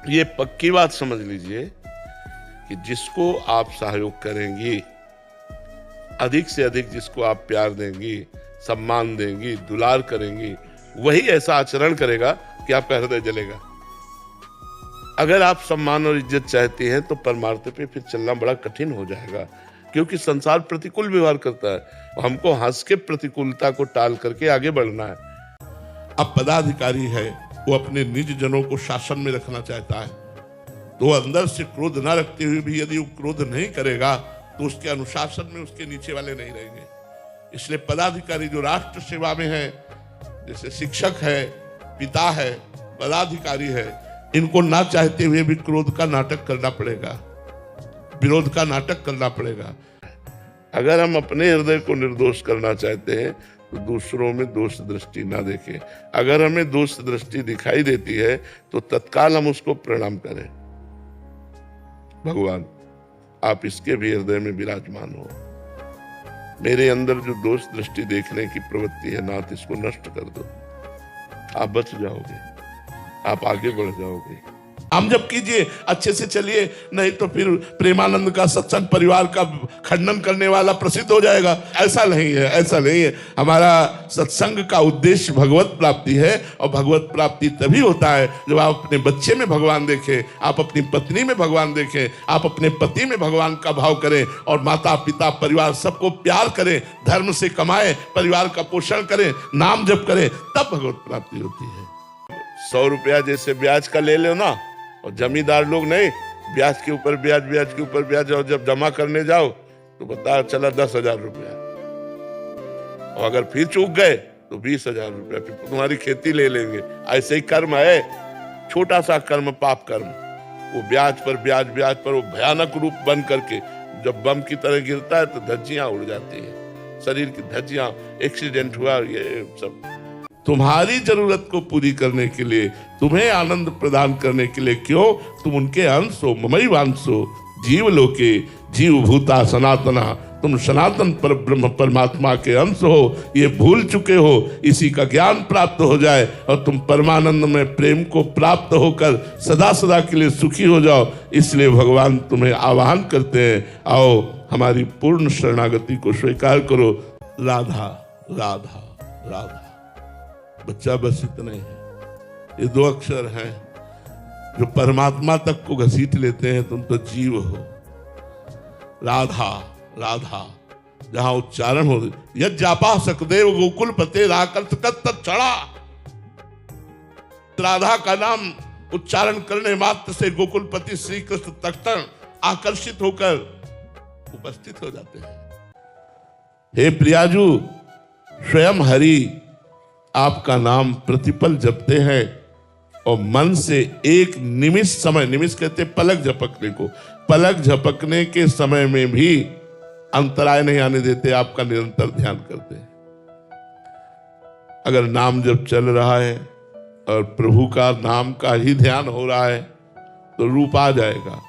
ये पक्की बात समझ लीजिए कि जिसको आप सहयोग करेंगी, अधिक से अधिक जिसको आप प्यार देंगी, सम्मान देंगी, दुलार करेंगी, वही ऐसा आचरण करेगा कि आपका हृदय जलेगा। अगर आप सम्मान और इज्जत चाहती हैं तो परमार्थ पे फिर चलना बड़ा कठिन हो जाएगा, क्योंकि संसार प्रतिकूल व्यवहार करता है। हमको हंस के प्रतिकूलता को टाल करके आगे बढ़ना है। अब पदाधिकारी है, वो अपने निज जनों को शासन में रखना चाहता है, तो अंदर से क्रोध न रखते हुए भी यदि वो क्रोध नहीं करेगा तो उसके अनुशासन में उसके नीचे वाले नहीं रहेंगे। इसलिए पदाधिकारी जो राष्ट्र सेवा में है, जैसे शिक्षक है, पिता है, पदाधिकारी है, इनको ना चाहते हुए भी क्रोध का नाटक करना पड़ेगा, विरोध का नाटक करना पड़ेगा। अगर हम अपने हृदय को निर्दोष करना चाहते हैं तो दूसरों में दोष दृष्टि ना देखें। अगर हमें दोष दृष्टि दिखाई देती है तो तत्काल हम उसको प्रणाम करें। भगवान, आप इसके भी हृदय में विराजमान हो। मेरे अंदर जो दोष दृष्टि देखने की प्रवृत्ति है, नाथ इसको नष्ट कर दो। आप बच जाओगे, आप आगे बढ़ जाओगे। हम जब कीजिए, अच्छे से चलिए, नहीं तो फिर प्रेमानंद का सत्संग परिवार का खंडन करने वाला प्रसिद्ध हो जाएगा। ऐसा नहीं है, ऐसा नहीं है। हमारा सत्संग का उद्देश्य भगवत प्राप्ति है, और भगवत प्राप्ति तभी होता है जब आप अपने बच्चे में भगवान देखें, आप अपनी पत्नी में भगवान देखें, आप अपने पति में भगवान का भाव करें, और माता पिता परिवार सबको प्यार करें, धर्म से कमाएं, परिवार का पोषण करें, नाम जप करें, तब भगवत प्राप्ति होती है। 100 रुपया जैसे ब्याज का ले लो ना, और जमींदार लोग नहीं, ब्याज के ऊपर ब्याज, ब्याज के ऊपर ब्याज, और जब जमा करने जाओ तो पता चला 10,000 रुपया, और अगर फिर चूक गए तो 20,000 रुपया, फिर तुम्हारी खेती ले लेंगे। ऐसे ही कर्म है, छोटा सा कर्म, पाप कर्म, वो ब्याज पर ब्याज, ब्याज पर वो भयानक रूप बन करके जब बम की तरह गिरता है तो धज्जियां उड़ जाती हैं, शरीर की धज्जियां। एक्सीडेंट हुआ, ये सब तुम्हारी जरूरत को पूरी करने के लिए, तुम्हें आनंद प्रदान करने के लिए। क्यों? तुम उनके अंश हो, ममई वांसो जीव लोके जीव भूता सनातना। तुम सनातन पर ब्रह्म परमात्मा के अंश हो, ये भूल चुके हो। इसी का ज्ञान प्राप्त हो जाए और तुम परमानंद में प्रेम को प्राप्त होकर सदा सदा के लिए सुखी हो जाओ। इसलिए भगवान तुम्हें आह्वान करते हैं, आओ हमारी पूर्ण शरणागति को स्वीकार करो। राधा राधा राधा। बच्चा बस इतने हैं, ये 2 अक्षर हैं जो परमात्मा तक को घसीट लेते हैं। तुम तो जीव हो। राधा राधा जहां उच्चारण हो, यद जापा सकदेव गोकुल पते राकर्षणा। राधा का नाम उच्चारण करने मात्र से गोकुलपति श्री कृष्ण तत्क्षण आकर्षित होकर उपस्थित हो जाते हैं। हे प्रियाजू, स्वयं हरि आपका नाम प्रतिपल जपते हैं, और मन से एक निमिष समय, निमिष कहते पलक झपकने को, पलक झपकने के समय में भी अंतराय नहीं आने देते, आपका निरंतर ध्यान करते हैं। अगर नाम जब चल रहा है और प्रभु का नाम का ही ध्यान हो रहा है तो रूप आ जाएगा।